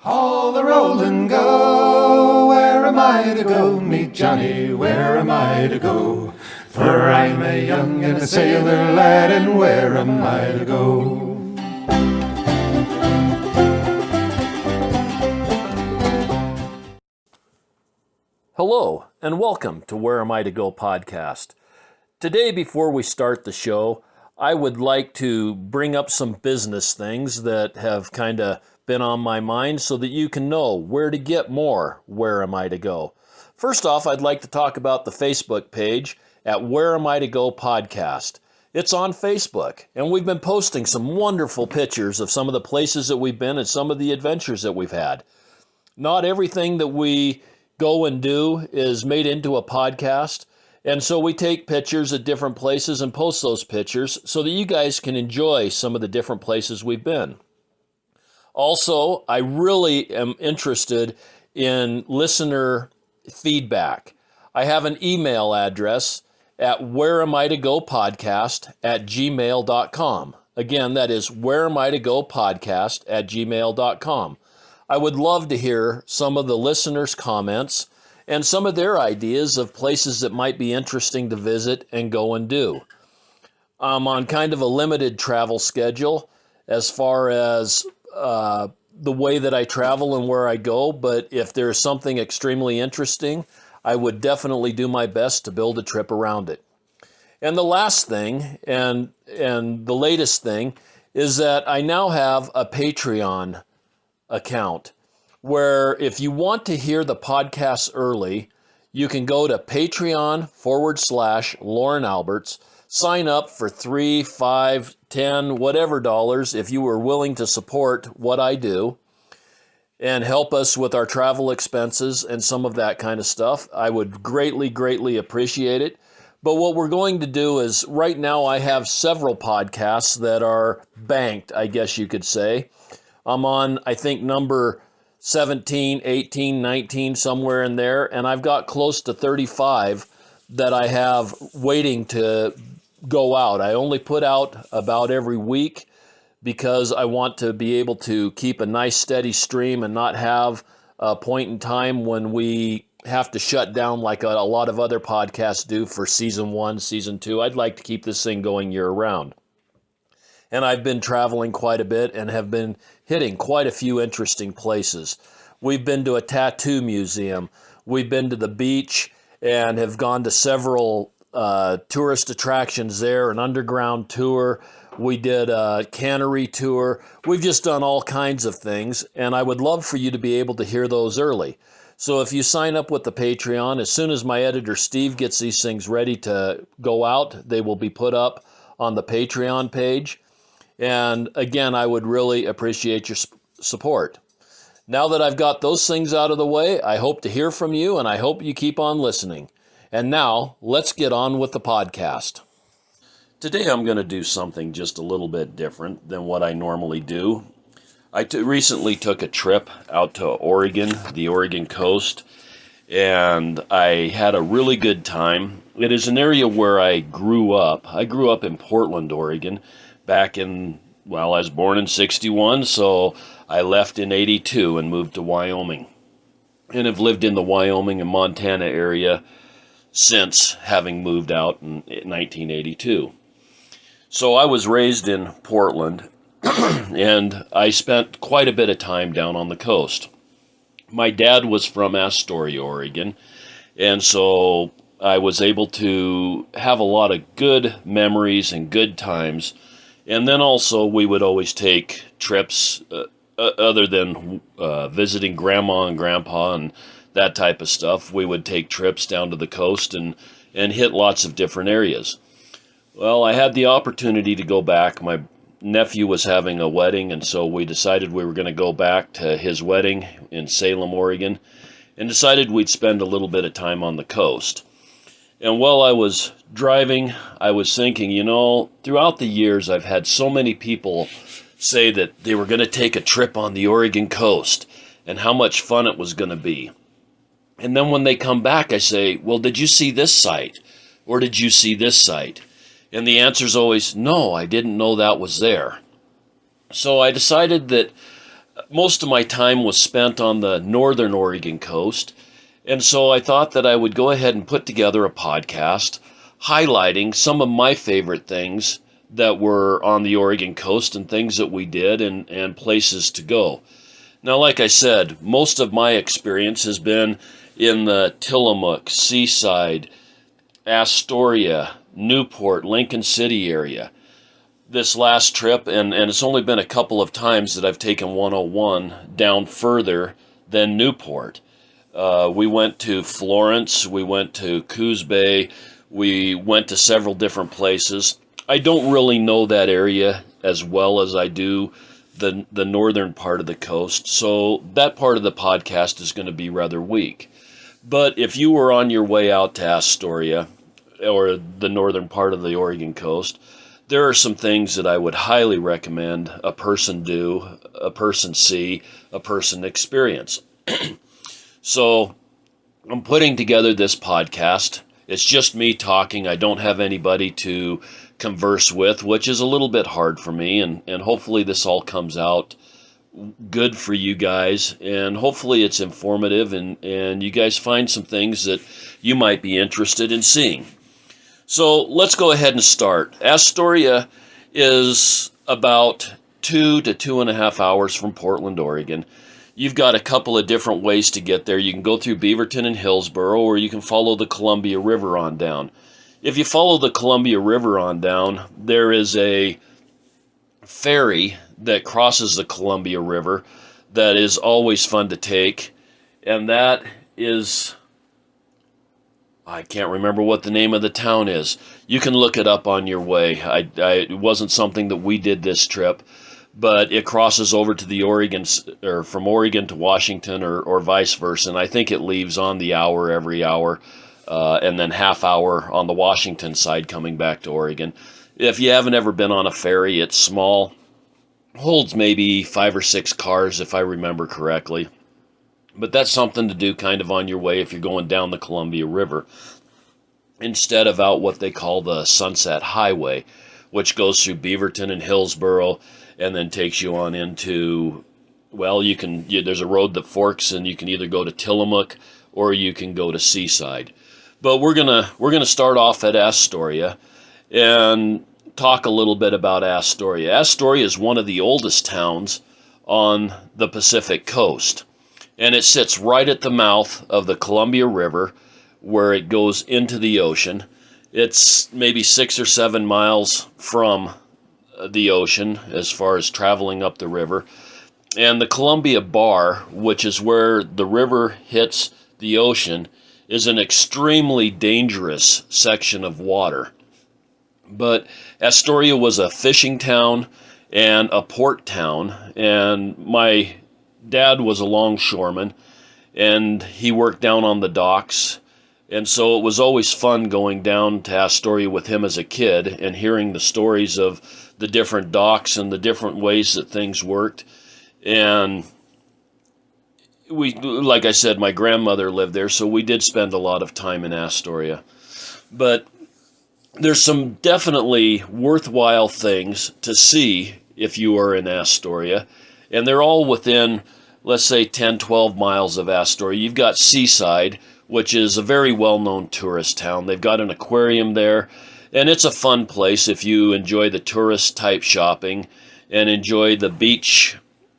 All the roll and go, where am I to go? Meet Johnny, where am I to go? For I'm a young and a sailor lad, and where am I to go? Hello, and welcome to Where Am I to Go podcast. Today, before we start the show, I would like to bring up some business things that have kind of been on my mind so that you can know where to get more Where Am I to Go. First off, I'd like to talk about the Facebook page at Where Am I to Go podcast. It's on Facebook, and we've been posting some wonderful pictures of some of the places that we've been and some of the adventures that we've had. Not everything that we go and do is made into a podcast, and so we take pictures at different places and post those pictures so that you guys can enjoy some of the different places we've been. Also, I really am interested in listener feedback. I have an email address at whereamiitogopodcast@gmail.com. Again, that is whereamiitogopodcast@gmail.com. I would love to hear some of the listeners' comments and some of their ideas of places that might be interesting to visit and go and do. I'm on kind of a limited travel schedule as far as the way that I travel and where I go, but if there's something extremely interesting, I would definitely do my best to build a trip around it. And the last thing, and the latest thing, is that I now have a Patreon account where if you want to hear the podcast early, you can go to Patreon/Loren Alberts, sign up for $3, $5, $10, whatever dollars if you were willing to support what I do and help us with our travel expenses and some of that kind of stuff. I would greatly, greatly appreciate it. But what we're going to do is right now I have several podcasts that are banked, I guess you could say. I'm on, I think, number 17, 18, 19, somewhere in there, and I've got close to 35 that I have waiting to go out. I only put out about every week because I want to be able to keep a nice steady stream and not have a point in time when we have to shut down like a lot of other podcasts do for season 1, season 2. I'd like to keep this thing going year round. And I've been traveling quite a bit and have been hitting quite a few interesting places. We've been to a tattoo museum. We've been to the beach and have gone to several tourist attractions there, an underground tour. We did a cannery tour. We've just done all kinds of things, and I would love for you to be able to hear those early. So if you sign up with the Patreon, as soon as my editor Steve gets these things ready to go out, they will be put up on the Patreon page. And again, I would really appreciate your support. Now that I've got those things out of the way, I hope to hear from you, and I hope you keep on listening. And now, let's get on with the podcast. Today I'm going to do something just a little bit different than what I normally do. I recently took a trip out to Oregon, the Oregon coast, and I had a really good time. It is an area where I grew up. I grew up in Portland, Oregon. Back in, well, I was born in 61, so I left in 82 and moved to Wyoming. And have lived in the Wyoming and Montana area since having moved out in 1982. So I was raised in Portland, and I spent quite a bit of time down on the coast. My dad was from Astoria, Oregon, and so I was able to have a lot of good memories and good times. And then also we would always take trips other than visiting Grandma and Grandpa and that type of stuff. We would take trips down to the coast and hit lots of different areas. Well, I had the opportunity to go back. My nephew was having a wedding, and so we decided we were going to go back to his wedding in Salem, Oregon, and decided we'd spend a little bit of time on the coast. And while I was driving, I was thinking, throughout the years, I've had so many people say that they were going to take a trip on the Oregon coast and how much fun it was going to be. And then when they come back, I say, well, did you see this site? Or did you see this site? And the answer's always, no, I didn't know that was there. So I decided that most of my time was spent on the northern Oregon coast, and so I thought that I would go ahead and put together a podcast highlighting some of my favorite things that were on the Oregon coast and things that we did and places to go. Now, like I said, most of my experience has been in the Tillamook, Seaside, Astoria, Newport, Lincoln City area. This last trip, and it's only been a couple of times that I've taken 101 down further than Newport. We went to Florence, we went to Coos Bay, we went to several different places. I don't really know that area as well as I do the northern part of the coast, so that part of the podcast is going to be rather weak. But if you were on your way out to Astoria, or the northern part of the Oregon coast, there are some things that I would highly recommend a person do, a person see, a person experience. So I'm putting together this podcast. It's just me talking. I don't have anybody to converse with, which is a little bit hard for me, and hopefully this all comes out good for you guys, and hopefully it's informative, and you guys find some things that you might be interested in seeing. So let's go ahead and start. Astoria is about 2 to 2.5 hours from Portland, Oregon. You've got a couple of different ways to get there. You can go through Beaverton and Hillsboro, or you can follow the Columbia River on down. If you follow the Columbia River on down, there is a ferry that crosses the Columbia River that is always fun to take, and that is... I can't remember what the name of the town is. You can look it up on your way. It wasn't something that we did this trip, but it crosses over to the Oregon, or from Oregon to Washington, or vice versa. And I think it leaves on the hour every hour, and then half hour on the Washington side coming back to Oregon. If you haven't ever been on a ferry, it's small, holds maybe 5 or 6 cars if I remember correctly. But that's something to do kind of on your way if you're going down the Columbia River, instead of out what they call the Sunset Highway, which goes through Beaverton and Hillsboro and then takes you on into, well, there's a road that forks, and you can either go to Tillamook or you can go to Seaside. But we're gonna start off at Astoria and talk a little bit about Astoria. Astoria is one of the oldest towns on the Pacific coast. And it sits right at the mouth of the Columbia River, where it goes into the ocean. It's maybe 6 or 7 miles from the ocean as far as traveling up the river. And the Columbia Bar, which is where the river hits the ocean, is an extremely dangerous section of water. But Astoria was a fishing town and a port town, and my Dad was a longshoreman, and he worked down on the docks, and so it was always fun going down to Astoria with him as a kid and hearing the stories of the different docks and the different ways that things worked. And like I said, my grandmother lived there, so we did spend a lot of time in Astoria. But there's some definitely worthwhile things to see if you are in Astoria, and they're all within, let's say, 10, 12 miles of Astoria. You've got Seaside, which is a very well-known tourist town. They've got an aquarium there, and it's a fun place if you enjoy the tourist-type shopping and enjoy the beach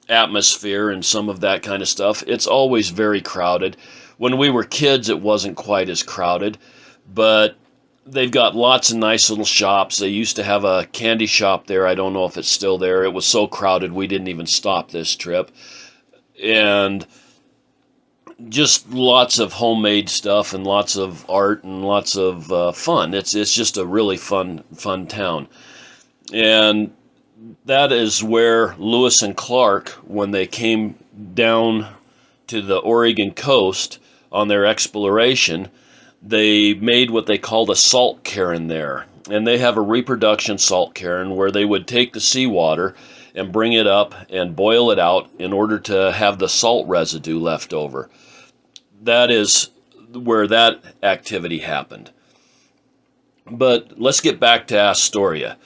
atmosphere and some of that kind of stuff. It's always very crowded. When we were kids, it wasn't quite as crowded, but they've got lots of nice little shops. They used to have a candy shop there. I don't know if it's still there. It was so crowded we didn't even stop this trip. And just lots of homemade stuff and lots of art and lots of fun. It's just a really fun town. And that is where Lewis and Clark, when they came down to the Oregon coast on their exploration, they made what they called a salt cairn there. And they have a reproduction salt cairn where they would take the seawater and bring it up and boil it out in order to have the salt residue left over. That is where that activity happened. But let's get back to Astoria.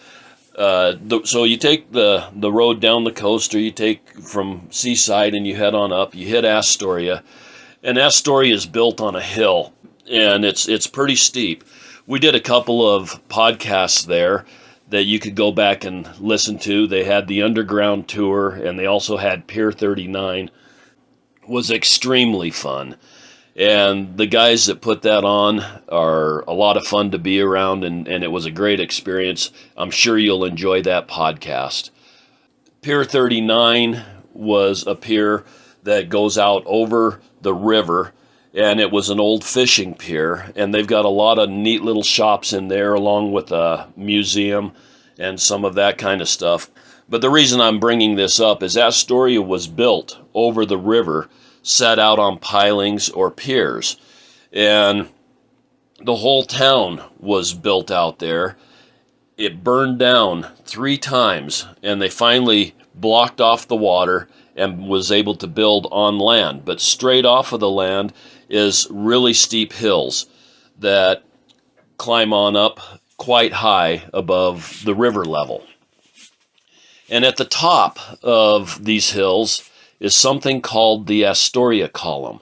So you take the road down the coast, or you take from Seaside and you head on up. You hit Astoria, and Astoria is built on a hill, and it's pretty steep. We did a couple of podcasts there that you could go back and listen to. They had the underground tour, and they also had Pier 39. It was extremely fun. And the guys that put that on are a lot of fun to be around, and it was a great experience. I'm sure you'll enjoy that podcast. Pier 39 was a pier that goes out over the river, and it was an old fishing pier, and they've got a lot of neat little shops in there, along with a museum and some of that kind of stuff. But the reason I'm bringing this up is Astoria was built over the river, set out on pilings or piers, and the whole town was built out there. It burned down 3 times, and they finally blocked off the water and was able to build on land. But straight off of the land is really steep hills that climb on up quite high above the river level. And at the top of these hills is something called the Astoria Column.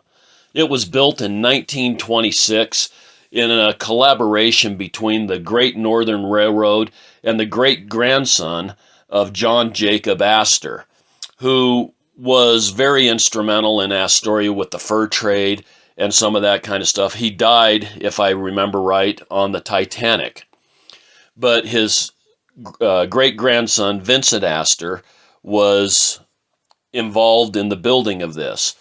It was built in 1926 in a collaboration between the Great Northern Railroad and the great-grandson of John Jacob Astor, who was very instrumental in Astoria with the fur trade and some of that kind of stuff. He died, if I remember right, on the Titanic. But his great-grandson, Vincent Astor, was involved in the building of this.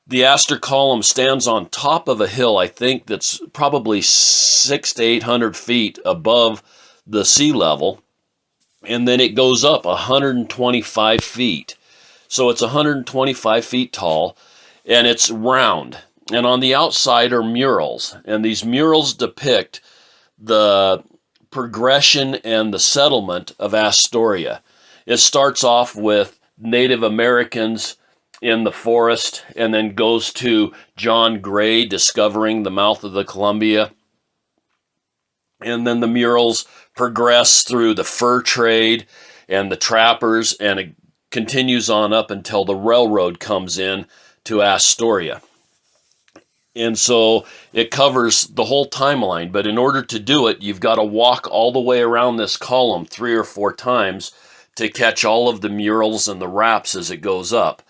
The Astor Column stands on top of a hill, I think, that's probably 600 to 800 feet above the sea level, and then it goes up 125 feet. So it's 125 feet tall, and it's round. And on the outside are murals, and these murals depict the progression and the settlement of Astoria. It starts off with Native Americans in the forest, and then goes to John Gray discovering the mouth of the Columbia. And then the murals progress through the fur trade and the trappers, and it continues on up until the railroad comes in to Astoria. And so it covers the whole timeline, but in order to do it, you've got to walk all the way around this column 3 or 4 times to catch all of the murals and the wraps as it goes up.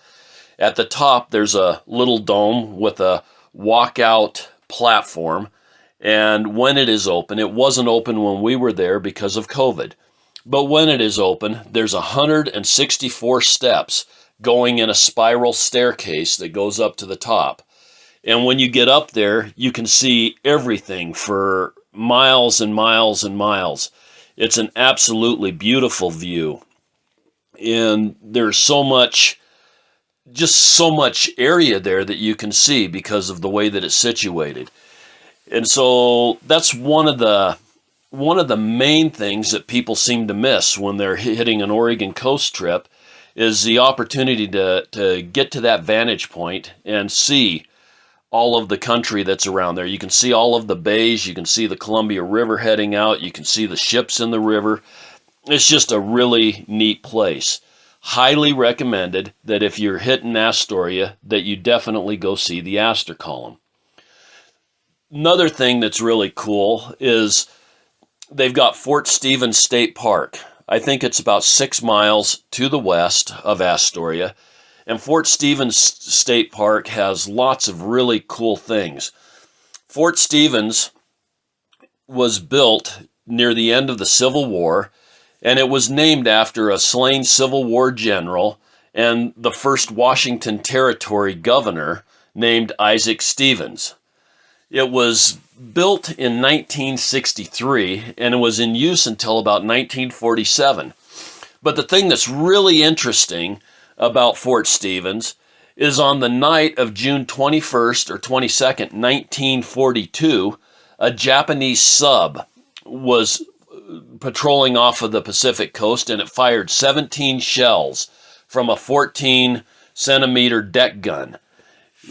At the top, there's a little dome with a walkout platform, and when it is open, it wasn't open when we were there because of COVID, but when it is open, there's 164 steps going in a spiral staircase that goes up to the top. And when you get up there, you can see everything for miles and miles and miles. It's an absolutely beautiful view. And there's so much area there that you can see because of the way that it's situated. And so that's one of the main things that people seem to miss when they're hitting an Oregon coast trip, is the opportunity to get to that vantage point and see all of the country that's around there. You can see all of the bays, you can see the Columbia River heading out, you can see the ships in the river. It's just a really neat place. Highly recommended that if you're hitting Astoria, that you definitely go see the Astor Column. Another thing that's really cool is they've got Fort Stevens State Park. I think it's about 6 miles to the west of Astoria. And Fort Stevens State Park has lots of really cool things. Fort Stevens was built near the end of the Civil War, and it was named after a slain Civil War general and the first Washington Territory governor named Isaac Stevens. It was built in 1963, and it was in use until about 1947. But the thing that's really interesting about Fort Stevens is on the night of June 21st or 22nd, 1942, a Japanese sub was patrolling off of the Pacific coast, and it fired 17 shells from a 14-centimeter deck gun.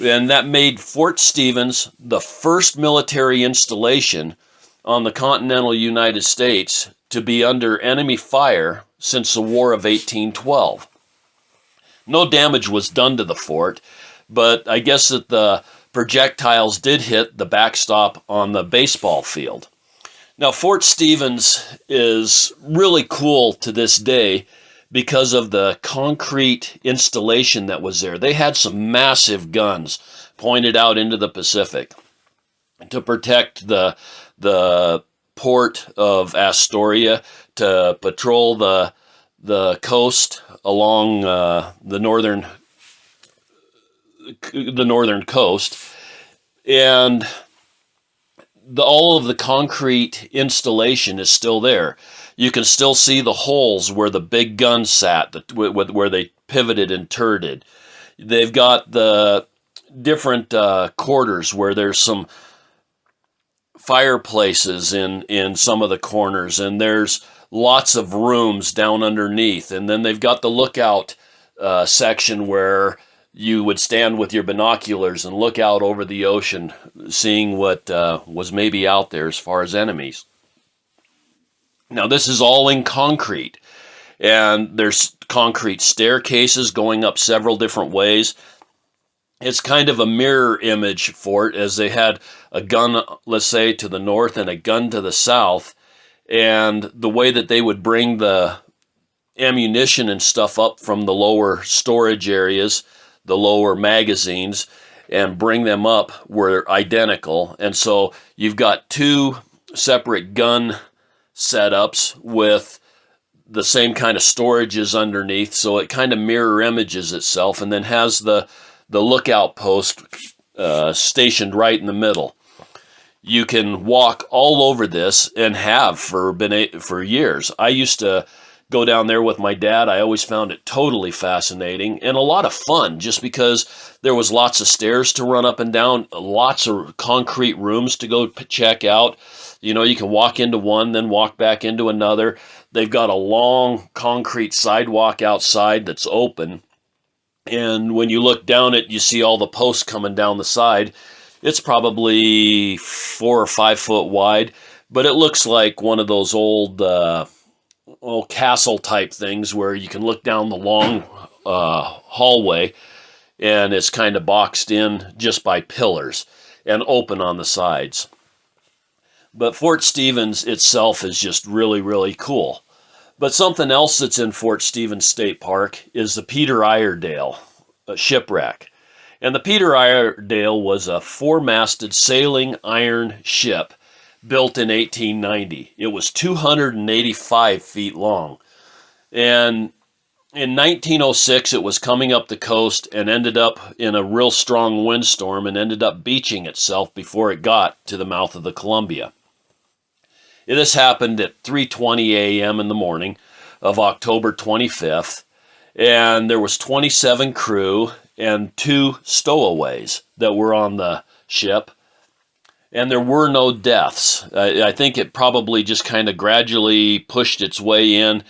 And that made Fort Stevens the first military installation on the continental United States to be under enemy fire since the War of 1812. No damage was done to the fort, but I guess that the projectiles did hit the backstop on the baseball field. Now, Fort Stevens is really cool to this day because of the concrete installation that was there. They had some massive guns pointed out into the Pacific to protect the port of Astoria, to patrol the coast along the northern coast, and all of the concrete installation is still there. You can still see the holes where the big guns sat, where they pivoted and turreted. They've got the different quarters where there's some fireplaces in some of the corners, and there's lots of rooms down underneath. And then they've got the lookout section where you would stand with your binoculars and look out over the ocean, seeing what was maybe out there as far as enemies. Now, this is all in concrete, and there's concrete staircases going up several different ways. It's kind of a mirror image fort, as they had a gun, let's say, to the north and a gun to the south, and the way that they would bring the ammunition and stuff up from the lower storage areas, the lower magazines, and bring them up were identical. And so you've got two separate gun setups with the same kind of storages underneath, so it kind of mirror images itself, and then has the lookout post stationed right in the middle. You can walk all over this, and have for years. I used to go down there with my dad. I always found it totally fascinating and a lot of fun, just because there was lots of stairs to run up and down, lots of concrete rooms to go check out. You know, you can walk into one, then walk back into another. They've got a long concrete sidewalk outside that's open. And when you look down it, you see all the posts coming down the side. It's probably 4 or 5 foot wide, but it looks like one of those old castle type things where you can look down the long hallway, and it's kind of boxed in just by pillars and open on the sides. But Fort Stevens itself is just really, really cool. But something else that's in Fort Stevens State Park is the Peter Iredale shipwreck. And the Peter Iredale was a 4-masted sailing iron ship built in 1890. It was 285 feet long. And in 1906, it was coming up the coast and ended up in a real strong windstorm and ended up beaching itself before it got to the mouth of the Columbia. This happened at 3:20 a.m. in the morning of October 25th, and there was 27 crew and 2 stowaways that were on the ship, and there were no deaths. I think it probably just kind of gradually pushed its way in,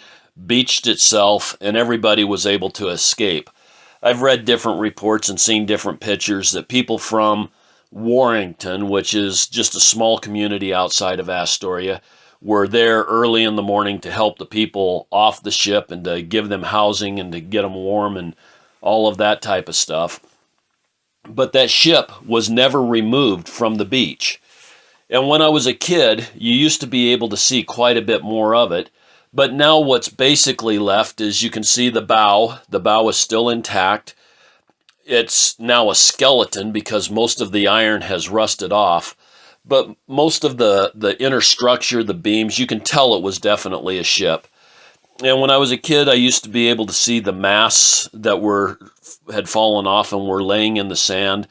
beached itself, and everybody was able to escape. I've read different reports and seen different pictures that people from Warrington, which is just a small community outside of Astoria, were there early in the morning to help the people off the ship and to give them housing and to get them warm and all of that type of stuff. But that ship was never removed from the beach. And when I was a kid, you used to be able to see quite a bit more of it. But now what's basically left is you can see the bow. The bow is still intact. It's now a skeleton because most of the iron has rusted off. But most of the inner structure, the beams, you can tell it was definitely a ship. And when I was a kid, I used to be able to see the masts that had fallen off and were laying in the sand.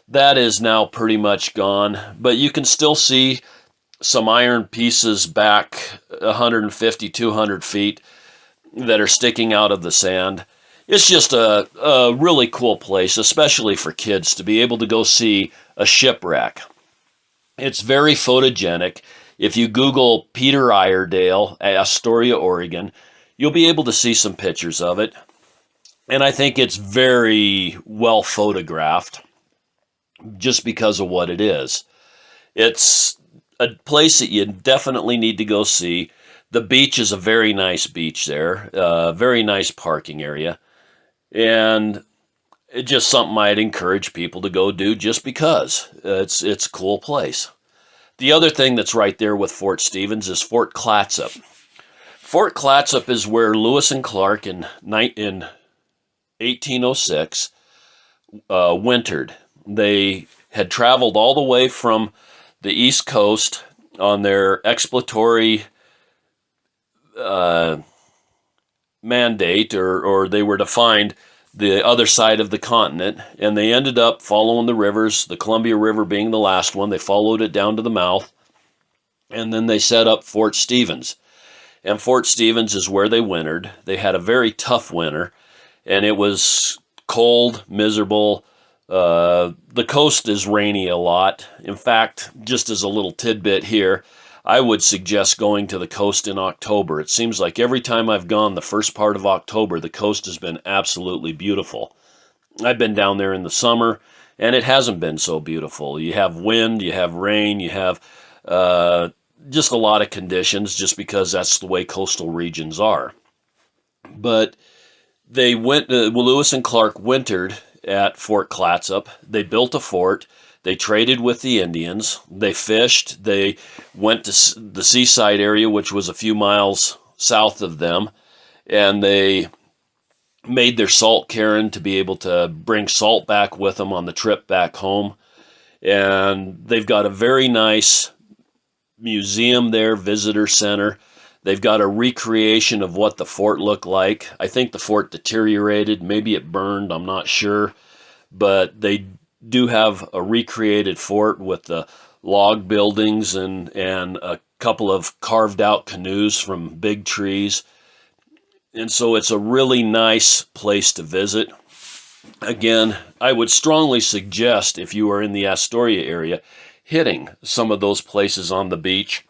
That is now pretty much gone. But you can still see some iron pieces back 150, 200 feet that are sticking out of the sand. It's just a really cool place, especially for kids, to be able to go see a shipwreck. It's very photogenic. If you Google Peter Iredale, Astoria, Oregon, you'll be able to see some pictures of it. And I think it's very well photographed just because of what it is. It's a place that you definitely need to go see. The beach is a very nice beach there, very nice parking area, and it's just something I'd encourage people to go do just because it's a cool place. The other thing that's right there with Fort Stevens is Fort Clatsop. Fort Clatsop is where Lewis and Clark in 1806 wintered. They had traveled all the way from the East Coast on their exploratory mandate, or they were to find the other side of the continent, and they ended up following the rivers, the Columbia River being the last one. They followed it down to the mouth, and then they set up Fort Stevens. And Fort Stevens is where they wintered. They had a very tough winter, and it was cold, miserable. The coast is rainy a lot. In fact, just as a little tidbit here, I would suggest going to the coast in October. It seems like every time I've gone the first part of October, the coast has been absolutely beautiful. I've been down there in the summer, and it hasn't been so beautiful. You have wind, you have rain, you have just a lot of conditions, just because that's the way coastal regions are. But they went, Lewis and Clark wintered at Fort Clatsop. They built a fort. They traded with the Indians. They fished. They went to the seaside area, which was a few miles south of them, and they made their salt cairn to be able to bring salt back with them on the trip back home. And they've got a very nice museum there, visitor center. They've got a recreation of what the fort looked like. I think the fort deteriorated. Maybe it burned. I'm not sure. But they do have a recreated fort with the log buildings and a couple of carved out canoes from big trees. And so it's a really nice place to visit. Again, I would strongly suggest, if you are in the Astoria area, hitting some of those places on the beach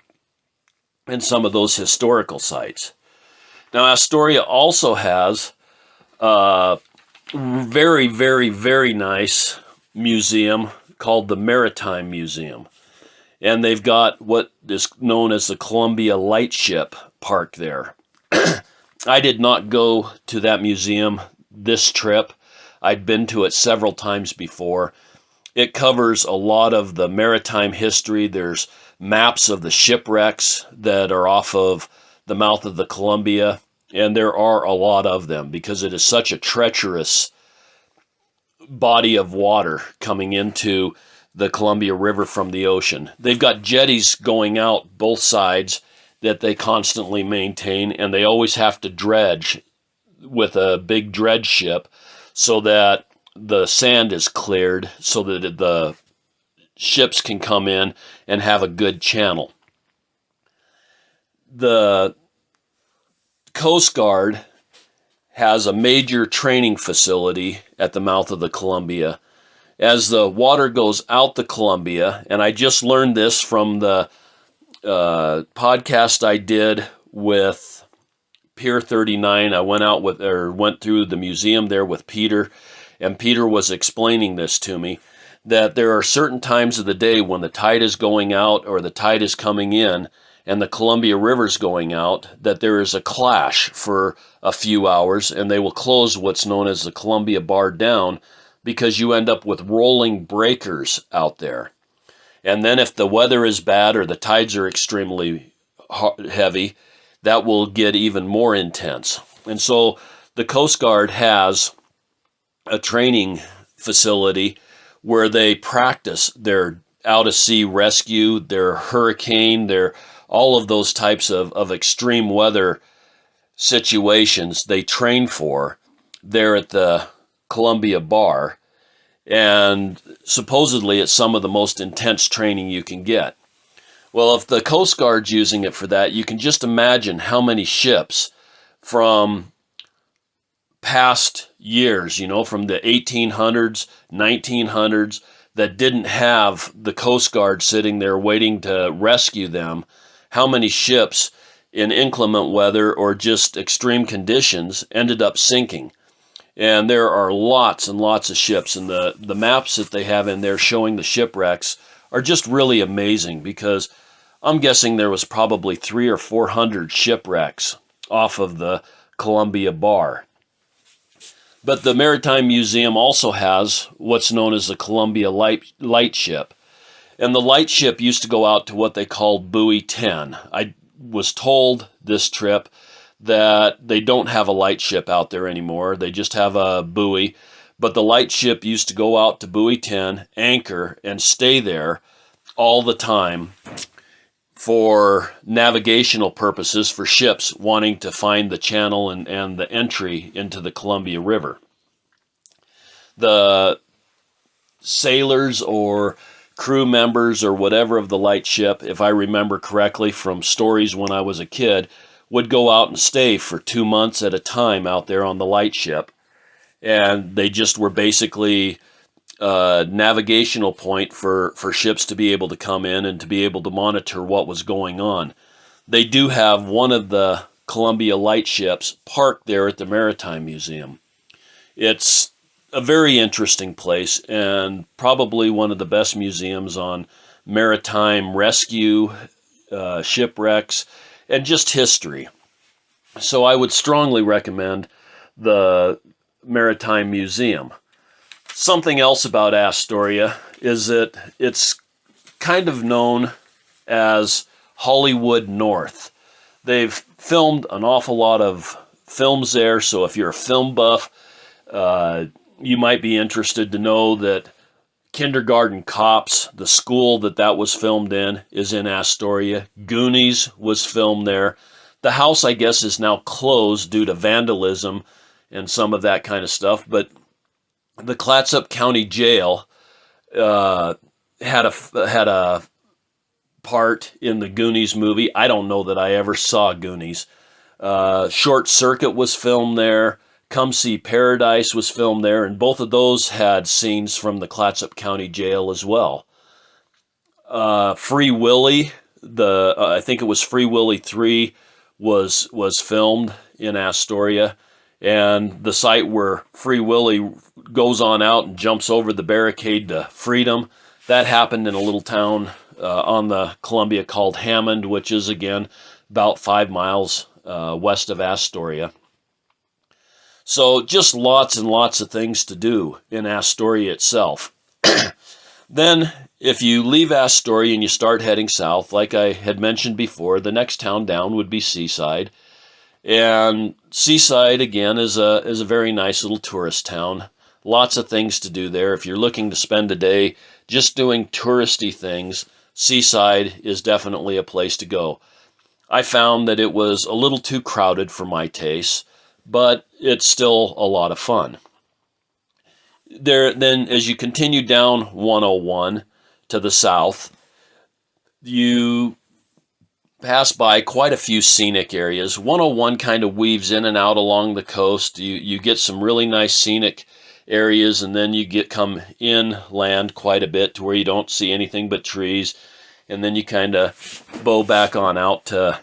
and some of those historical sites. Now, Astoria also has a very, very, very nice museum called the Maritime Museum. And they've got what is known as the Columbia Lightship Park there. I did not go to that museum this trip. I'd been to it several times before. It covers a lot of the maritime history. There's maps of the shipwrecks that are off of the mouth of the Columbia, and there are a lot of them because it is such a treacherous body of water coming into the Columbia River from the ocean. They've got jetties going out both sides that they constantly maintain, and they always have to dredge with a big dredge ship so that the sand is cleared so that the ships can come in and have a good channel. The Coast Guard has a major training facility at the mouth of the Columbia. As the water goes out the Columbia, and I just learned this from the podcast I did with Pier 39. I went through the museum there with Peter, and Peter was explaining this to me, that there are certain times of the day when the tide is going out or the tide is coming in and the Columbia River's going out, that there is a clash for a few hours, and they will close what's known as the Columbia Bar down because you end up with rolling breakers out there. And then if the weather is bad or the tides are extremely heavy, that will get even more intense. And so the Coast Guard has a training facility where they practice their out-of-sea rescue, their hurricane, their all of those types of extreme weather situations they train for there at the Columbia Bar. And supposedly it's some of the most intense training you can get. Well, if the Coast Guard's using it for that, you can just imagine how many ships from past years, from the 1800s, 1900s, that didn't have the Coast Guard sitting there waiting to rescue them, how many ships in inclement weather or just extreme conditions ended up sinking. And there are lots and lots of ships, and the maps that they have in there showing the shipwrecks are just really amazing because I'm guessing there was probably 300 or 400 shipwrecks off of the Columbia Bar. But the Maritime Museum also has what's known as the Columbia Lightship. And the lightship used to go out to what they called Buoy 10. I was told this trip that they don't have a lightship out there anymore. They just have a buoy. But the lightship used to go out to Buoy 10, anchor, and stay there all the time for navigational purposes for ships wanting to find the channel and the entry into the Columbia River. The sailors or crew members or whatever of the lightship, if I remember correctly from stories when I was a kid, would go out and stay for 2 months at a time out there on the lightship. And they just were basically navigational point for ships to be able to come in and to be able to monitor what was going on. They do have one of the Columbia lightships parked there at the Maritime Museum. It's a very interesting place and probably one of the best museums on maritime rescue, shipwrecks, and just history. So I would strongly recommend the Maritime Museum. Something else about Astoria is that it's kind of known as Hollywood North. They've filmed an awful lot of films there, so if you're a film buff, you might be interested to know that Kindergarten Cops, the school that was filmed in, is in Astoria. Goonies was filmed there. The house, I guess, is now closed due to vandalism and some of that kind of stuff, but the Clatsop County Jail had a part in the Goonies movie. I don't know that I ever saw Goonies. Short Circuit was filmed there. Come See Paradise was filmed there, and both of those had scenes from the Clatsop County Jail as well. Free Willy, I think it was Free Willy 3, was filmed in Astoria. And the site where Free Willy goes on out and jumps over the barricade to freedom, that happened in a little town on the Columbia called Hammond, which is, again, about 5 miles west of Astoria. So just lots and lots of things to do in Astoria itself. Then, if you leave Astoria and you start heading south, like I had mentioned before, the next town down would be Seaside. And Seaside, again, is a very nice little tourist town. Lots of things to do there. If you're looking to spend a day just doing touristy things, Seaside is definitely a place to go. I found that it was a little too crowded for my taste, but it's still a lot of fun. Then, as you continue down 101 to the south, you pass by quite a few scenic areas. 101 kind of weaves in and out along the coast. You get some really nice scenic areas, and then you come inland quite a bit to where you don't see anything but trees, and then you kind of bow back on out to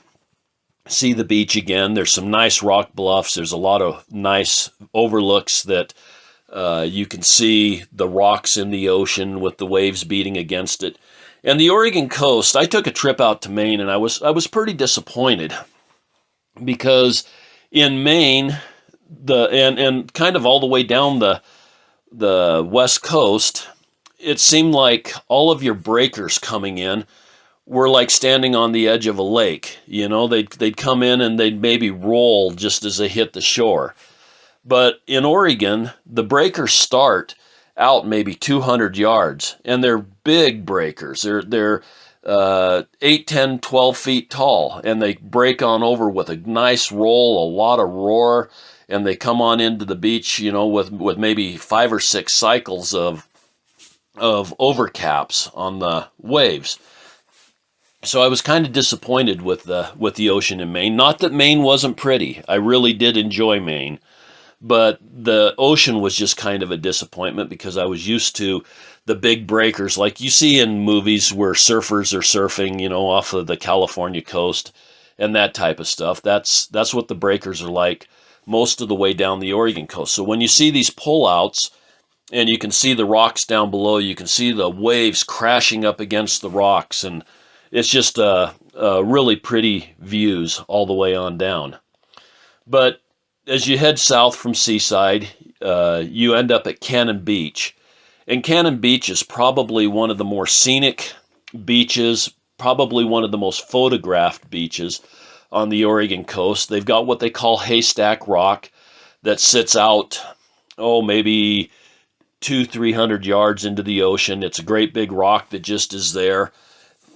see the beach again. There's some nice rock bluffs. There's a lot of nice overlooks that you can see the rocks in the ocean with the waves beating against it. And the Oregon coast, I took a trip out to Maine, and I was pretty disappointed because in Maine, and kind of all the way down the west coast, it seemed like all of your breakers coming in were like standing on the edge of a lake. You know, they'd come in and they'd maybe roll just as they hit the shore. But in Oregon, the breakers start out maybe 200 yards, and they're big breakers. They're 8, 10, 12 feet tall, and they break on over with a nice roll, a lot of roar, and they come on into the beach, you know, with maybe 5 or 6 cycles of overcaps on the waves. So I was kind of disappointed with the ocean in Maine. Not that Maine wasn't pretty. I really did enjoy Maine. But the ocean was just kind of a disappointment because I was used to the big breakers like you see in movies where surfers are surfing, you know, off of the California coast and that type of stuff. That's what the breakers are like most of the way down the Oregon coast. So when you see these pullouts and you can see the rocks down below, you can see the waves crashing up against the rocks, and it's just really pretty views all the way on down. But as you head south from Seaside, you end up at Cannon Beach. And Cannon Beach is probably one of the more scenic beaches, probably one of the most photographed beaches on the Oregon coast. They've got what they call Haystack Rock that sits out, maybe 200-300 yards into the ocean. It's a great big rock that just is there.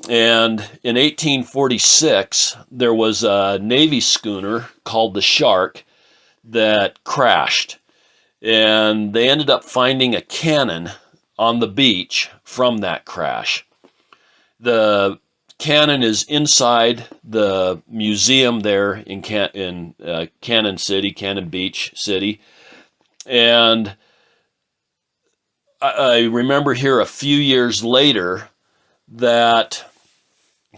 And in 1846, there was a Navy schooner called the Shark that crashed. And they ended up finding a cannon on the beach from that crash. The cannon is inside the museum there in Cannon City, Cannon Beach City. And I remember here a few years later that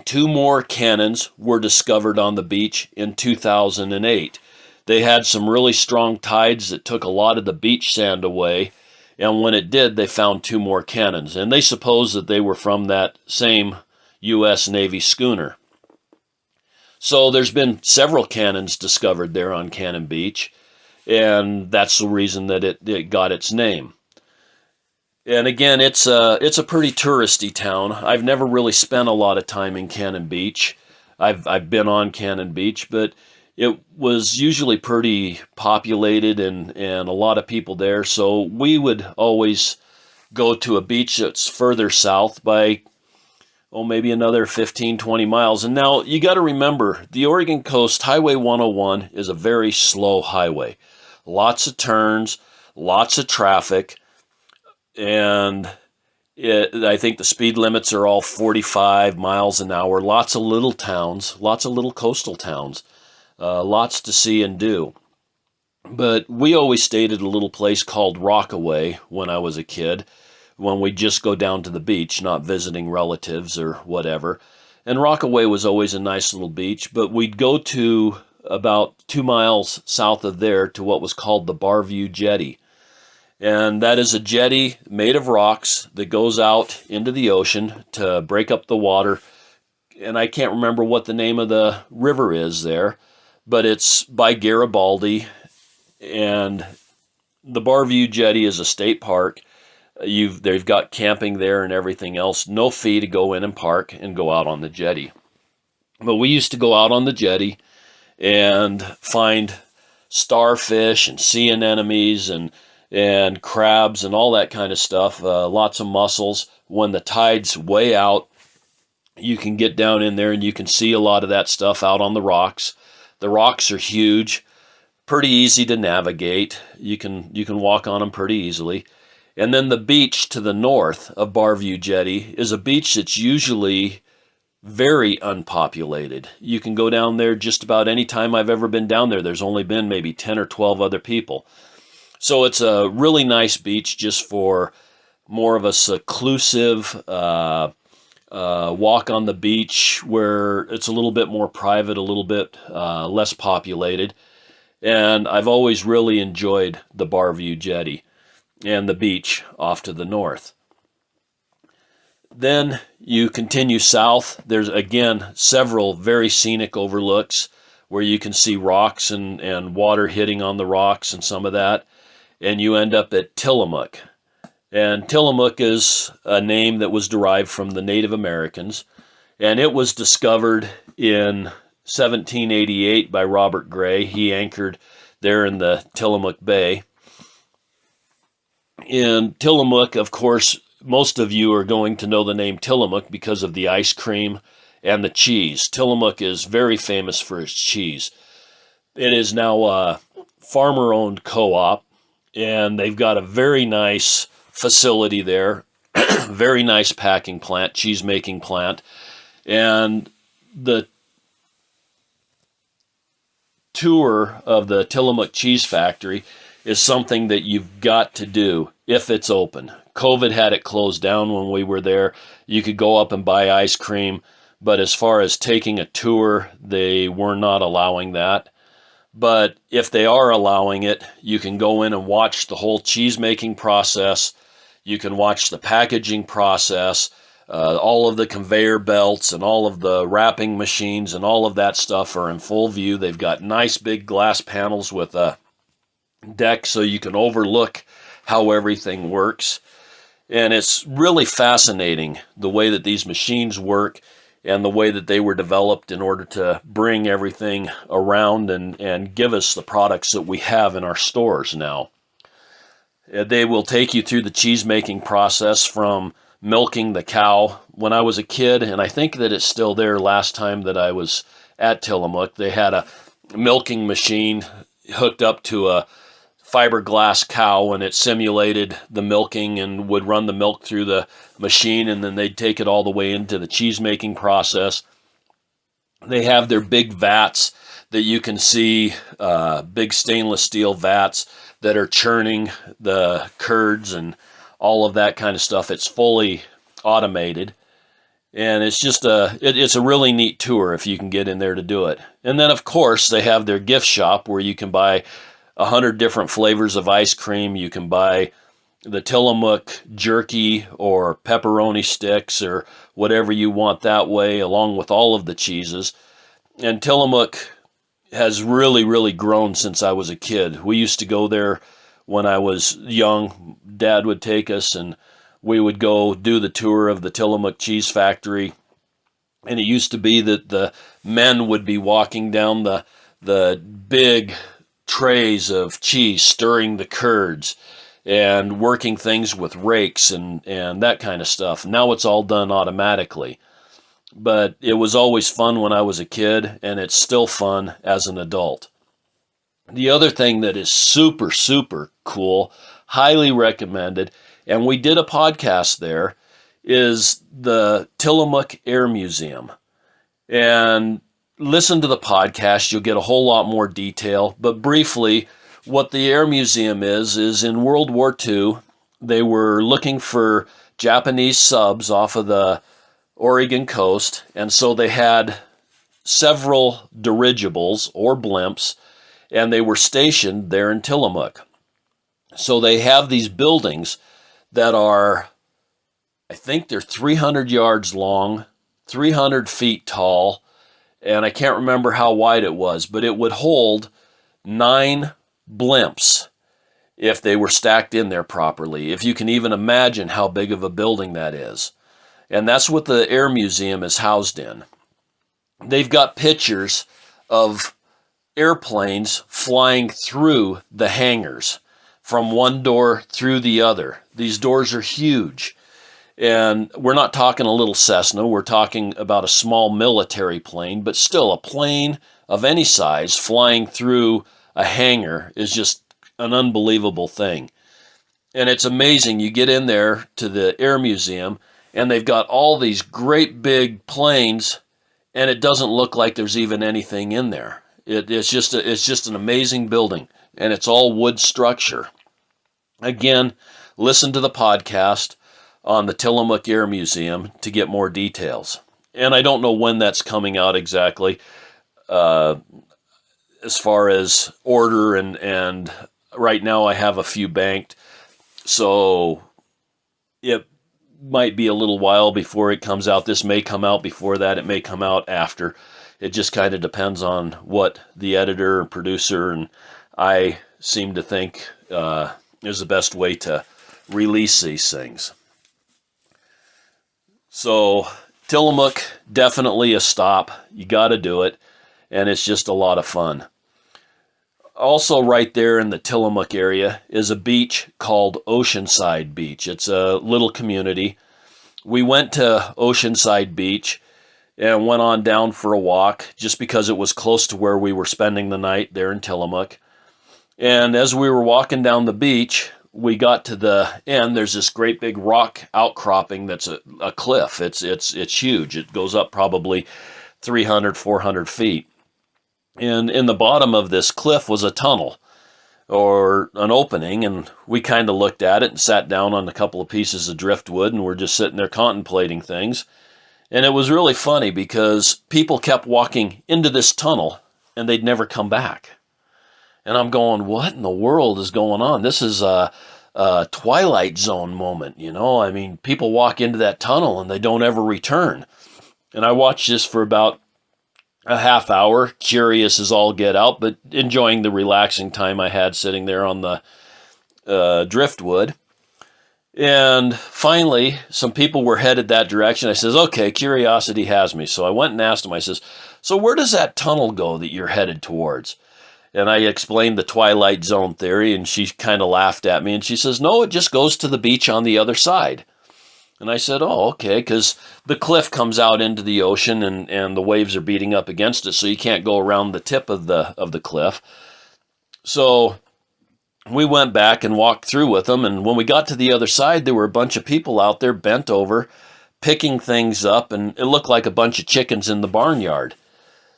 2 more cannons were discovered on the beach in 2008. They had some really strong tides that took a lot of the beach sand away, and when it did, they found 2 more cannons, and they suppose that they were from that same U.S. Navy schooner. So there's been several cannons discovered there on Cannon Beach, and that's the reason that it got its name. And again, it's a pretty touristy town. I've never really spent a lot of time in Cannon Beach. I've been on Cannon Beach, but it was usually pretty populated and a lot of people there. So we would always go to a beach that's further south by, maybe another 15, 20 miles. And now you got to remember, the Oregon Coast Highway 101 is a very slow highway. Lots of turns, lots of traffic. And I think the speed limits are all 45 miles an hour. Lots of little towns, lots of little coastal towns, lots to see and do. But we always stayed at a little place called Rockaway when I was a kid, when we just go down to the beach, not visiting relatives or whatever. And Rockaway was always a nice little beach, but we'd go to about 2 miles south of there to what was called the View Jetty. And that is a jetty made of rocks that goes out into the ocean to break up the water. And I can't remember what the name of the river is there, but it's by Garibaldi. And the View Jetty is a state park. They've got camping there and everything else. No fee to go in and park and go out on the jetty. But we used to go out on the jetty and find starfish and sea anemones and crabs and all that kind of stuff, lots of mussels. When the tide's way out, you can get down in there and you can see a lot of that stuff out on the rocks. The rocks are huge, pretty easy to navigate. You can walk on them pretty easily. And then the beach to the north of View Jetty is a beach that's usually very unpopulated. You can go down there just about any time I've ever been down there. There's only been maybe 10 or 12 other people. So it's a really nice beach just for more of a seclusive walk on the beach where it's a little bit more private, a little bit less populated. And I've always really enjoyed the View Jetty and the beach off to the north. Then you continue south. There's, again, several very scenic overlooks where you can see rocks and water hitting on the rocks and some of that. And you end up at Tillamook. And Tillamook is a name that was derived from the Native Americans. And it was discovered in 1788 by Robert Gray. He anchored there in the Tillamook Bay. In Tillamook, of course, most of you are going to know the name Tillamook because of the ice cream and the cheese. Tillamook is very famous for its cheese. It is now a farmer-owned co-op. And they've got a very nice facility there, very nice packing plant, cheese-making plant. And the tour of the Tillamook Cheese Factory is something that you've got to do if it's open. COVID had it closed down when we were there. You could go up and buy ice cream, but as far as taking a tour, they were not allowing that. But if they are allowing it, you can go in and watch the whole cheese making process. You can watch the packaging process. All of the conveyor belts and all of the wrapping machines and all of that stuff are in full view. They've got nice big glass panels with a deck so you can overlook how everything works. And it's really fascinating the way that these machines work and the way that they were developed in order to bring everything around and give us the products that we have in our stores now. They will take you through the cheese making process from milking the cow. When I was a kid, and I think that it's still there last time that I was at Tillamook, they had a milking machine hooked up to a fiberglass cow, and it simulated the milking and would run the milk through the machine, and then they'd take it all the way into the cheese making process. They have their big vats that you can see, big stainless steel vats that are churning the curds and all of that kind of stuff. It's fully automated, and it's just it's a really neat tour if you can get in there to do it. And then, of course, they have their gift shop where you can buy 100 different flavors of ice cream. You can buy the Tillamook jerky or pepperoni sticks or whatever you want that way, along with all of the cheeses. And Tillamook has really, really grown since I was a kid. We used to go there when I was young. Dad would take us and we would go do the tour of the Tillamook Cheese Factory. And it used to be that the men would be walking down the big trays of cheese, stirring the curds and working things with rakes and that kind of stuff. Now it's all done automatically. But it was always fun when I was a kid, and it's still fun as an adult. The other thing that is super, super cool, highly recommended, and we did a podcast there, is the Tillamook Air Museum. And listen to the podcast, you'll get a whole lot more detail. But briefly, what the Air Museum is in World War II, they were looking for Japanese subs off of the Oregon coast, and so they had several dirigibles or blimps, and they were stationed there in Tillamook. So they have these buildings that are, I think they're 300 yards long, 300 feet tall, and I can't remember how wide it was, but it would hold 9 blimps if they were stacked in there properly, if you can even imagine how big of a building that is. And that's what the Air Museum is housed in. They've got pictures of airplanes flying through the hangars from one door through the other. These doors are huge. And we're not talking a little Cessna, we're talking about a small military plane, but still a plane of any size flying through a hangar is just an unbelievable thing. And it's amazing. You get in there to the Air Museum, and they've got all these great big planes, and it doesn't look like there's even anything in there. It's just an amazing building, and it's all wood structure. Again, listen to the podcast on the Tillamook Air Museum to get more details. And I don't know when that's coming out exactly, as far as order, and right now I have a few banked, so it might be a little while before it comes out. This may come out before that. It may come out after. It just kind of depends on what the editor and producer and I seem to think is the best way to release these things. So Tillamook, definitely a stop. You got to do it, and it's just a lot of fun. Also right there in the Tillamook area is a beach called Oceanside Beach. It's a little community. We went to Oceanside Beach and went on down for a walk just because it was close to where we were spending the night there in Tillamook. And as we were walking down the beach, we got to the end. There's this great big rock outcropping that's a cliff. It's huge. It goes up probably 300, 400 feet. And in the bottom of this cliff was a tunnel or an opening, and we kind of looked at it and sat down on a couple of pieces of driftwood, and we're just sitting there contemplating things. And it was really funny because people kept walking into this tunnel and they'd never come back. And I'm going, what in the world is going on? This is a Twilight Zone moment, you know? I mean, people walk into that tunnel and they don't ever return. And I watched this for about a half hour, curious as all get out, but enjoying the relaxing time I had sitting there on the driftwood. And finally, some people were headed that direction. I says, okay, curiosity has me. So I went and asked them, I says, so where does that tunnel go that you're headed towards? And I explained the Twilight Zone theory, and she kind of laughed at me, and she says, no, it just goes to the beach on the other side. And I said, oh, okay, because the cliff comes out into the ocean, and the waves are beating up against it, so you can't go around the tip of the cliff. So we went back and walked through with them, and when we got to the other side, there were a bunch of people out there bent over, picking things up, and it looked like a bunch of chickens in the barnyard.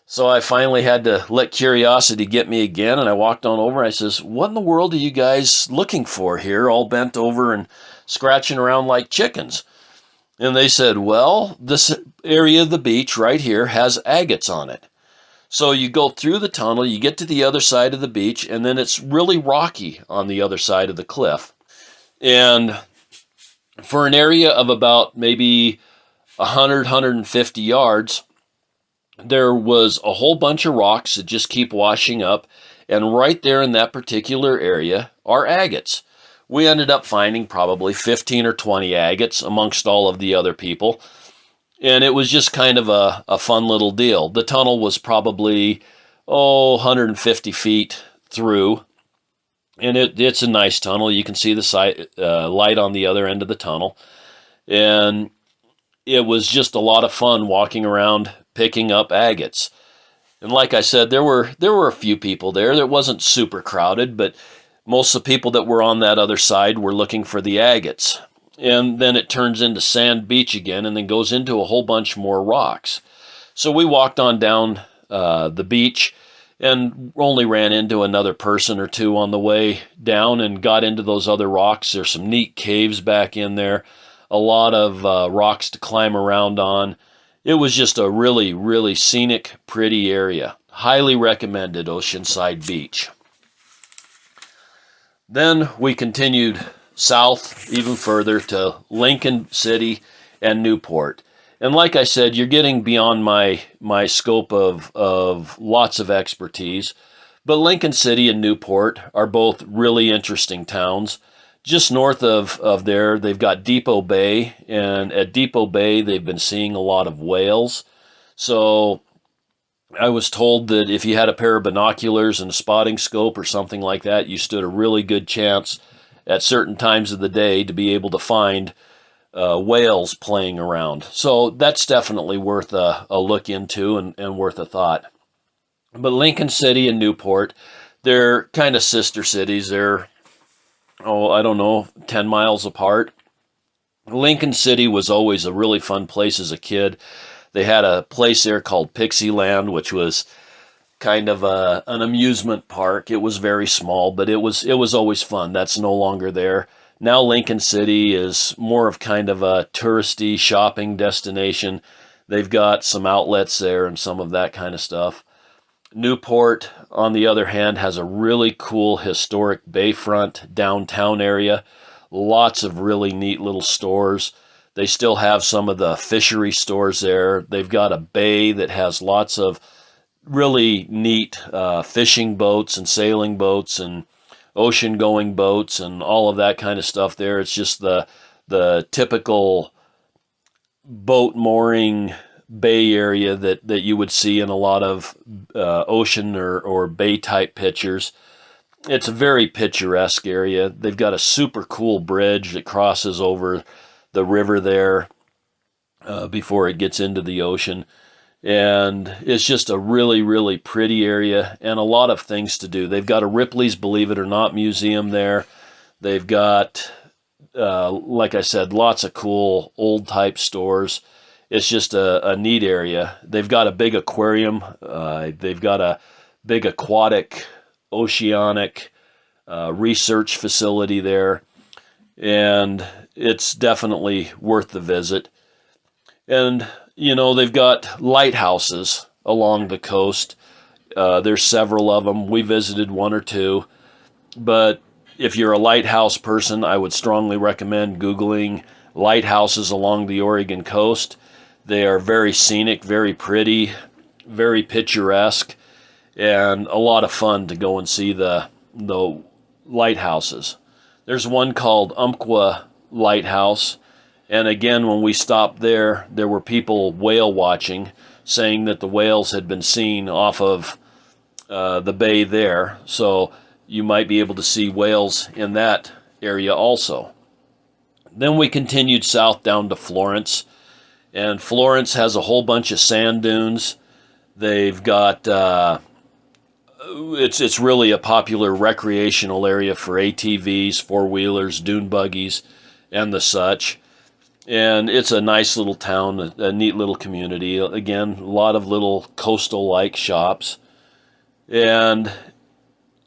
So I finally had to let curiosity get me again, and I walked on over. I says, what in the world are you guys looking for here, all bent over and scratching around like chickens? And they said, well, this area of the beach right here has agates on it. So you go through the tunnel, you get to the other side of the beach, and then it's really rocky on the other side of the cliff. And for an area of about maybe 100, 150 yards, there was a whole bunch of rocks that just keep washing up, and right there in that particular area are agates. We ended up finding probably 15 or 20 agates amongst all of the other people, and it was just kind of a fun little deal. The tunnel was probably, 150 feet through, and it's a nice tunnel. You can see the light on the other end of the tunnel, and it was just a lot of fun walking around picking up agates. And like I said, there were a few people there. It wasn't super crowded, but most of the people that were on that other side were looking for the agates. And then it turns into sand beach again, and then goes into a whole bunch more rocks. So we walked on down the beach and only ran into another person or two on the way down and got into those other rocks. There's some neat caves back in there, a lot of rocks to climb around on. It was just a really, really scenic, pretty area. Highly recommended Oceanside Beach. Then we continued south even further to Lincoln City and Newport. And like I said, you're getting beyond my scope of lots of expertise. But Lincoln City and Newport are both really interesting towns. Just north of there, they've got Depot Bay, and at Depot Bay, they've been seeing a lot of whales. So I was told that if you had a pair of binoculars and a spotting scope or something like that, you stood a really good chance at certain times of the day to be able to find whales playing around. So that's definitely worth a look into and worth a thought. But Lincoln City and Newport, they're kind of sister cities. They're 10 miles apart. Lincoln City was always a really fun place as a kid. They had a place there called Pixieland, which was kind of an amusement park. It was very small, but it was always fun. That's no longer there. Now Lincoln City is more of kind of a touristy shopping destination. They've got some outlets there and some of that kind of stuff. Newport, on the other hand, has a really cool historic bayfront downtown area. Lots of really neat little stores. They still have some of the fishery stores there. They've got a bay that has lots of really neat fishing boats and sailing boats and ocean-going boats and all of that kind of stuff there. It's just the typical boat mooring bay area that you would see in a lot of ocean or bay type pictures. It's a very picturesque area. They've got a super cool bridge that crosses over the river there before it gets into the ocean. And it's just a really, really pretty area and a lot of things to do. They've got a Ripley's Believe It or Not museum there. They've got, like I said, lots of cool old type stores. It's just a neat area. They've got a big aquarium. They've got a big aquatic, oceanic research facility there. And it's definitely worth the visit. And, they've got lighthouses along the coast. There's several of them. We visited one or two. But if you're a lighthouse person, I would strongly recommend Googling lighthouses along the Oregon coast. They are very scenic, very pretty, very picturesque, and a lot of fun to go and see the lighthouses. There's one called Umpqua Lighthouse, and again, when we stopped there were people whale watching, saying that the whales had been seen off of the bay there, so you might be able to see whales in that area also. Then we continued south down to Florence, and Florence has a whole bunch of sand dunes. They've got it's really a popular recreational area for ATVs, four-wheelers, dune buggies, and the such. And it's a nice little town, a neat little community. Again, a lot of little coastal-like shops. And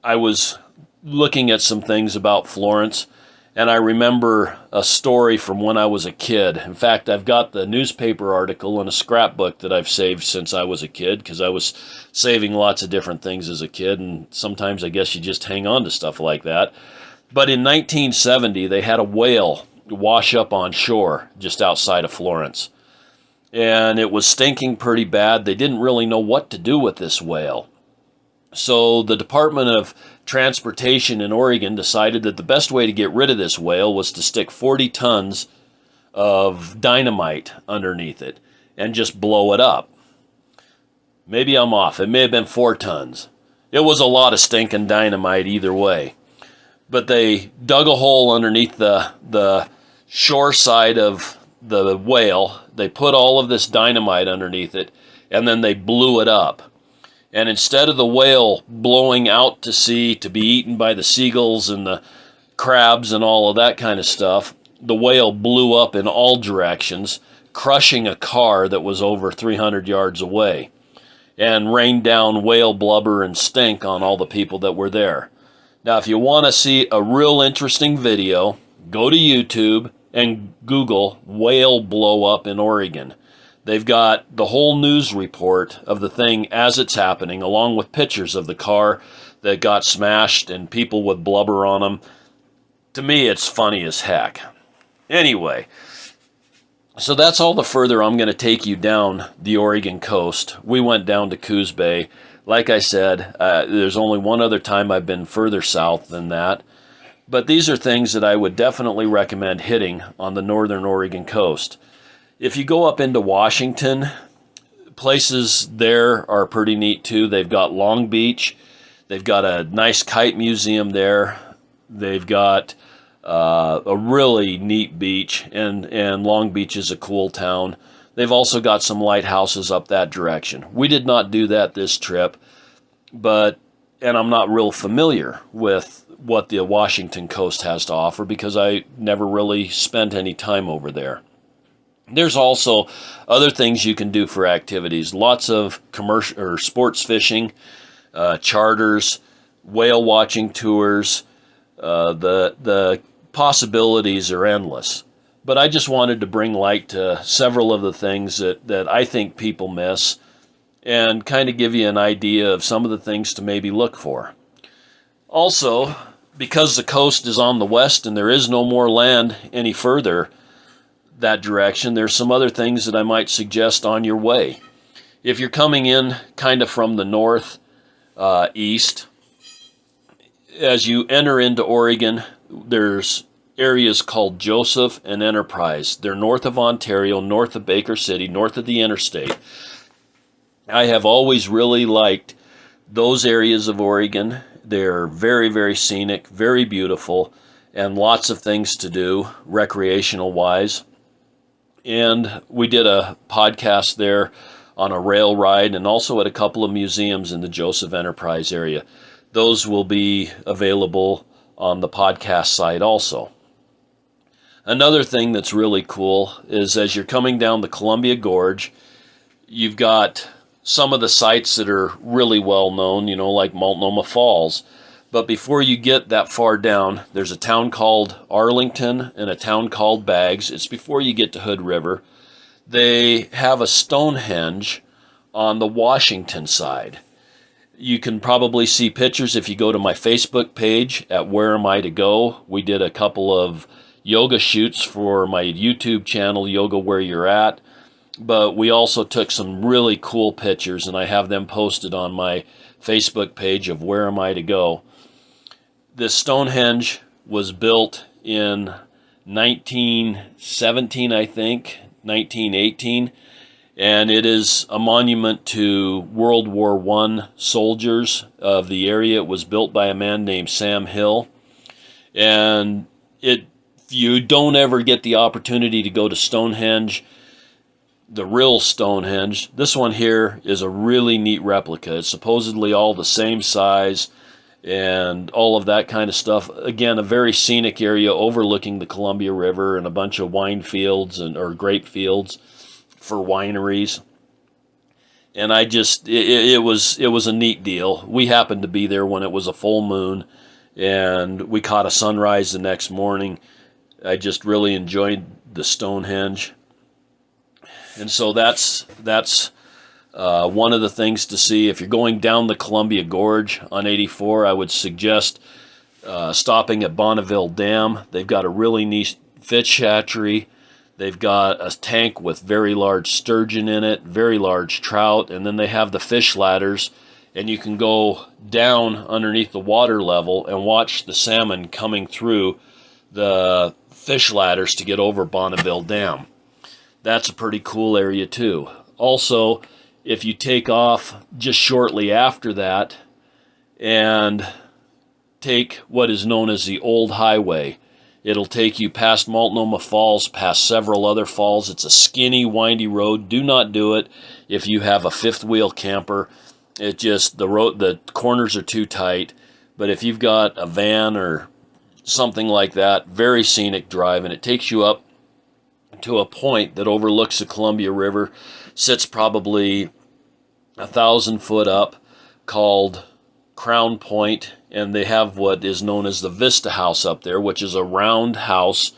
I was looking at some things about Florence, and I remember a story from when I was a kid. In fact, I've got the newspaper article in a scrapbook that I've saved since I was a kid, because I was saving lots of different things as a kid, and sometimes I guess you just hang on to stuff like that. But in 1970, they had a whale wash up on shore just outside of Florence. And it was stinking pretty bad. They didn't really know what to do with this whale. So the Department of Transportation in Oregon decided that the best way to get rid of this whale was to stick 40 tons of dynamite underneath it and just blow it up. Maybe I'm off. It may have been 4 tons. It was a lot of stinking dynamite either way. But they dug a hole underneath the shore side of the whale. They put all of this dynamite underneath it, and then they blew it up. And instead of the whale blowing out to sea to be eaten by the seagulls and the crabs and all of that kind of stuff, the whale blew up in all directions, crushing a car that was over 300 yards away, and rained down whale blubber and stink on all the people that were there. Now, if you want to see a real interesting video, go to YouTube and Google whale blow up in Oregon. They've got the whole news report of the thing as it's happening, along with pictures of the car that got smashed and people with blubber on them. To me, it's funny as heck. Anyway, so that's all the further I'm going to take you down the Oregon coast. We went down to Coos Bay. Like I said, there's only one other time I've been further south than that. But these are things that I would definitely recommend hitting on the northern Oregon coast. If you go up into Washington, places there are pretty neat too. They've got Long Beach. They've got a nice kite museum there. They've got a really neat beach, and Long Beach is a cool town. They've also got some lighthouses up that direction. We did not do that this trip, and I'm not real familiar with what the Washington coast has to offer because I never really spent any time over there. There's also other things you can do for activities. Lots of commercial or sports fishing, charters, whale watching tours. The possibilities are endless. But I just wanted to bring light to several of the things that I think people miss and kind of give you an idea of some of the things to maybe look for. Also, because the coast is on the west and there is no more land any further that direction, there's some other things that I might suggest on your way. If you're coming in kind of from the north east, as you enter into Oregon, there's areas called Joseph and Enterprise. They're north of Ontario, north of Baker City, north of the interstate. I have always really liked those areas of Oregon. They're very, very scenic, very beautiful, and lots of things to do recreational-wise. And we did a podcast there on a rail ride and also at a couple of museums in the Joseph Enterprise area. Those will be available on the podcast site also. Another thing that's really cool is as you're coming down the Columbia Gorge, you've got some of the sites that are really well known, like Multnomah Falls. But before you get that far down, there's a town called Arlington and a town called Baggs. It's before you get to Hood River. They have a Stonehenge on the Washington side. You can probably see pictures if you go to my Facebook page at Where Am I to Go. We did a couple of yoga shoots for my YouTube channel, Yoga Where You're At. But we also took some really cool pictures, and I have them posted on my Facebook page of Where Am I to Go. This Stonehenge was built in 1917, I think, 1918. And it is a monument to World War I soldiers of the area. It was built by a man named Sam Hill. And if you don't ever get the opportunity to go to Stonehenge, the real Stonehenge, this one here is a really neat replica. It's supposedly all the same size and all of that kind of stuff. Again, a very scenic area overlooking the Columbia River and a bunch of wine fields or grape fields for wineries. And it was a neat deal. We happened to be there when it was a full moon, and we caught a sunrise the next morning. I just really enjoyed the Stonehenge. And so that's one of the things to see. If you're going down the Columbia Gorge on 84, I would suggest stopping at Bonneville Dam. They've got a really neat fish hatchery. They've got a tank with very large sturgeon in it, very large trout, and then they have the fish ladders, and you can go down underneath the water level and watch the salmon coming through the fish ladders to get over Bonneville Dam. That's a pretty cool area too. Also, if you take off just shortly after that and take what is known as the Old Highway, it'll take you past Multnomah Falls, past several other falls. It's a skinny, windy road. Do not do it if you have a fifth wheel camper. The corners are too tight. But if you've got a van or something like that, very scenic drive, and it takes you up to a point that overlooks the Columbia River, sits probably 1,000 foot up, called Crown Point, and they have what is known as the Vista House up there, which is a round house,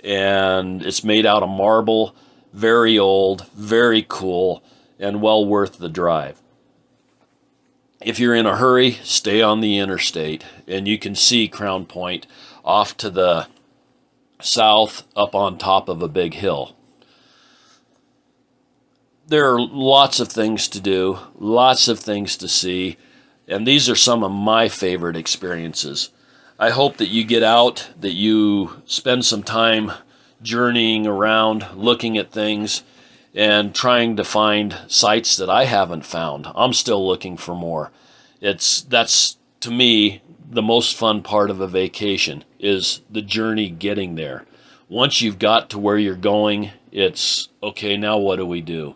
and it's made out of marble, very old, very cool, and well worth the drive. If you're in a hurry, stay on the interstate, and you can see Crown Point off to the south up on top of a big hill. There are lots of things to do, lots of things to see, and these are some of my favorite experiences. I hope that you get out, that you spend some time journeying around, looking at things, and trying to find sites that I haven't found. I'm still looking for more. That's, to me, the most fun part of a vacation, is the journey getting there. Once you've got to where you're going, it's, okay, now what do we do?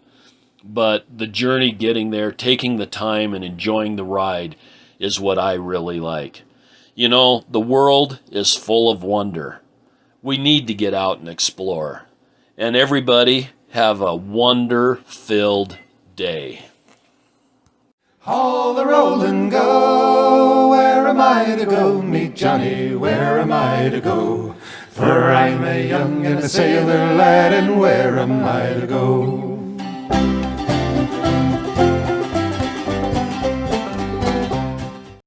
But the journey getting there, taking the time and enjoying the ride is what I really like. You know, the world is full of wonder. We need to get out and explore. And everybody have a wonder-filled day. Haul the roll and go, where am I to go? Meet Johnny, where am I to go? For I'm a young and a sailor lad, and where am I to go?